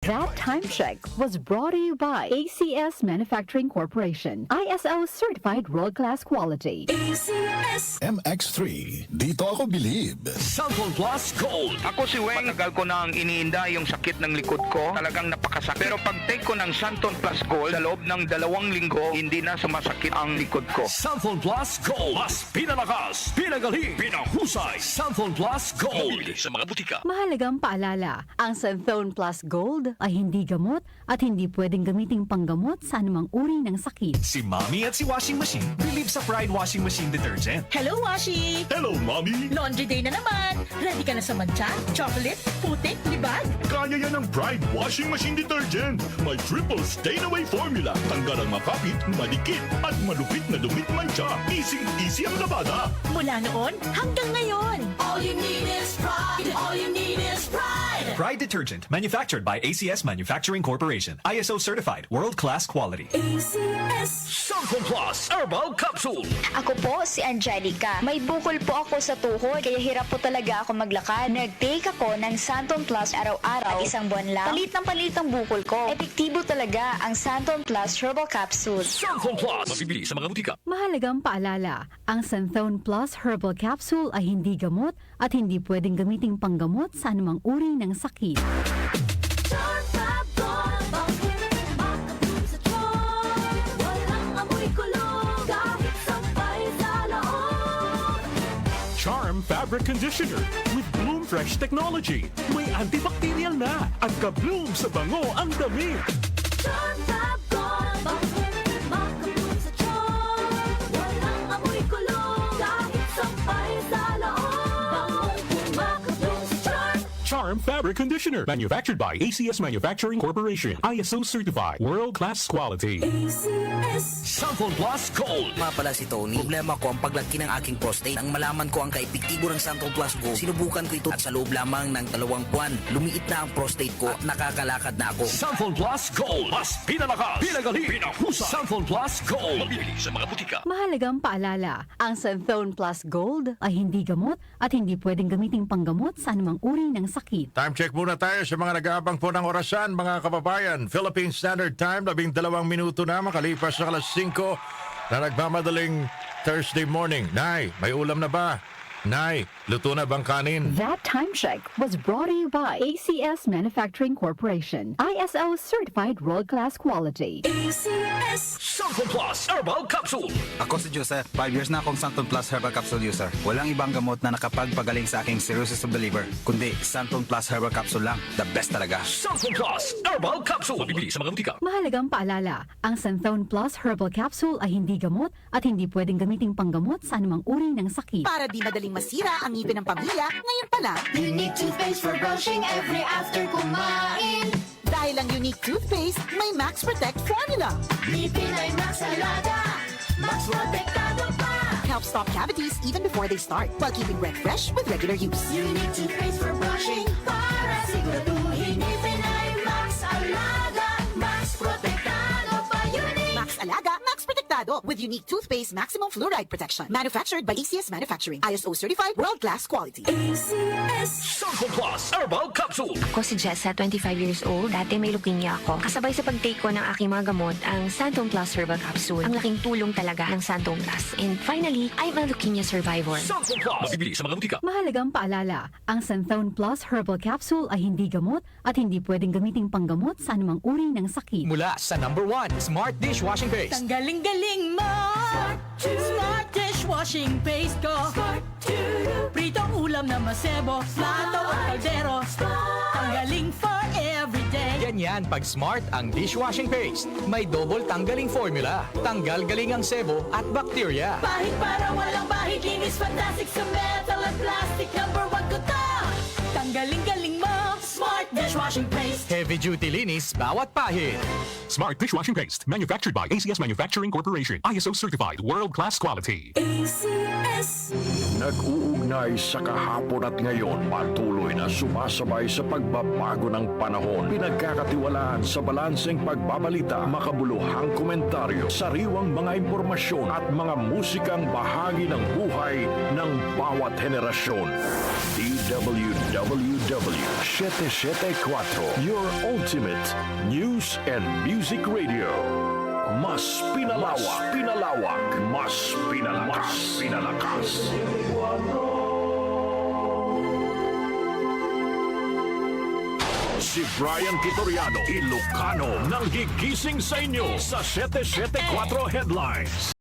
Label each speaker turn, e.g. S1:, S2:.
S1: That time check was brought to you by ACS Manufacturing Corporation. ISO certified world-class quality.
S2: ACS
S3: MX3, dito ako believe.
S4: Cellphone Plus Gold.
S5: Ako si Weng, matagal ko nang iniinda yung sakit ng likod ko. Talagang napakasakit. Pero pag take ko ng Santon Plus Gold, sa loob ng 2 linggo, hindi na sumasakit ang likod ko.
S4: Cellphone Plus Gold. Mas pinalakas, pinagaling, pinahusay. Cellphone Plus Gold. Mabibili sa mga butika.
S1: Mahalagang paalala, ang Santhone Plus Gold ay hindi gamot at hindi pwedeng gamiting panggamot sa anumang uri ng sakit.
S6: Si Mommy at si Washing Machine believe sa Pride Washing Machine Detergent.
S2: Hello, Washi!
S6: Hello, Mommy!
S2: Laundry day na naman! Ready ka na sa mancha, chocolate, putik, libag?
S6: Kaya yan ang Pride Washing Machine Detergent. May triple stain-away formula. Tanggal ang makapit, madikit, at malupit na dumit mancha. Easy ang labada.
S2: Mula noon hanggang ngayon. All you need is pride. All you need is pride.
S6: Pride Detergent, manufactured by ACS Manufacturing Corporation. ISO certified, world-class quality.
S2: ACS.
S4: Cellphone Plus Herbal Capsule.
S7: Ako po si Angelica. May bukol po ako sa tuhod, kaya hirap po talaga ako maglakad. Nag-take ako ng Santon Plus araw-araw at 1 buwan lang. Palit ang bukol ko. Epektibo talaga ang Santon Plus Herbal Capsule.
S4: Cellphone Plus. Mabibili sa mga butika.
S1: Mahalagang paalala, ang Santhone Plus Herbal Capsule ay hindi gamot at hindi pwedeng gamiting panggamot sa anumang uri ng sakit.
S8: Charm Fabric Conditioner with Bloom Fresh Technology. May antibacterial na at ka-bloom sa bango ang damit.
S2: Charm Fab Gold. Bakit makabloom sa charm? Walang amoy kulong kahit sampay sa loob. Makabloom sa charm.
S8: Charm Fabric Conditioner. Manufactured by ACS Manufacturing Corporation. ISO certified. World-class quality.
S2: ACS.
S4: Cellphone Plus Gold.
S9: Nga pala si Tony. Problema ko ang paglaki ng aking prostate. Nang malaman ko ang kaepektibo ng Santon Plus Gold, sinubukan ko ito at sa loob lamang ng 2 buwan, lumiit na ang prostate ko at nakakalakad na ako.
S4: Cellphone Plus Gold. Mas pinalakas, pinagaling, pinahusay. Cellphone Plus Gold. Mabibili sa mga butika.
S1: Mahalagang paalala, ang Santhone Plus Gold ay hindi gamot at hindi pwedeng gamiting panggamot sa anumang uri ng sakit.
S10: Time check muna tayo sa mga nag-aabang po ng orasan, mga kababayan. Philippine Standard Time, 12 minuto na makalipas sa 5 na nagmamadaling Thursday morning. Nay, may ulam na ba? Nay, luto na bang kanin?
S1: That time check was brought to you by ACS Manufacturing Corporation. ISO certified world-class quality.
S2: ACS.
S4: Cellphone Plus Herbal Capsule.
S11: Ako si Joseph, 5 years na akong Santon Plus Herbal Capsule user. Walang ibang gamot na nakapagpagaling sa aking cirrhosis of the liver, kundi Santon Plus Herbal Capsule lang. The best talaga.
S4: Cellphone Plus Herbal Capsule. Mabibili sa mga butika.
S1: Mahalagang paalala, ang Santhone Plus Herbal Capsule ay hindi gamot at hindi pwedeng gamiting panggamot sa anumang uri ng sakit.
S2: Para di madaling masira ang ngipin ng pamilya, ngayon pa lang.
S12: Unique toothpaste for brushing every after kumain.
S2: Dahil ang unique toothpaste, may Max Protect formula.
S12: Ngipin ay Max Alaga, Max Protektado pa.
S2: Helps stop cavities even before they start, while keeping breath fresh with regular use.
S12: Unique toothpaste for brushing para siguraduhin ngipin ay Max Alaga, Max Protektado pa. Unique
S2: Max Alaga, Max Protectado with unique toothpaste maximum fluoride protection. Manufactured by ACS Manufacturing. ISO certified world-class quality. ACS.
S4: Cellphone Plus Herbal Capsule.
S7: Ako si Jessa, 25 years old. Dati may leukemia ako. Kasabay sa pag-take ko ng aking mga gamot, ang Santon Plus Herbal Capsule. Ang laking tulong talaga ng Santon Plus. And finally, I'm a leukemia survivor.
S4: Cellphone Plus. Mabibili sa mga butika.
S1: Mahalagang paalala, ang Santhone Plus Herbal Capsule ay hindi gamot at hindi pwedeng gamiting panggamot sa anumang uri ng sakit.
S6: Mula sa #1 Smart Dishwashing Paste.
S2: Tanggaling-galing mo! Smart dishwashing paste ko! Pritong ulam na masebo, plato at kaldero. Tanggaling for everyday.
S6: Ganyan pag Smart ang dishwashing paste. May double tanggaling formula. Tanggal galing ang sebo at bakterya.
S2: Bahid para walang bahid, linis fantastic sa metal at plastic. #1 ko to! Tanggaling-galing mo! Smart dishwashing paste.
S6: Heavy duty linis bawat pahid.
S8: Smart Dishwashing Paste. Manufactured by ACS Manufacturing Corporation. ISO certified. World-class quality.
S2: ACS.
S10: Nag-uugnay sa kahapon at ngayon, patuloy na sumasabay sa pagbabago ng panahon. Pinagkakatiwalaan sa balanseng pagbabalita, makabuluhang komentaryo, sariwang mga impormasyon at mga musikang bahagi ng buhay ng bawat henerasyon. DWD
S4: WW774, your ultimate news and music radio. Mas pinalawak, mas pinalakas. Si Brian Kitoriano, Ilocano, nang gigising sa inyo sa 774 Headlines.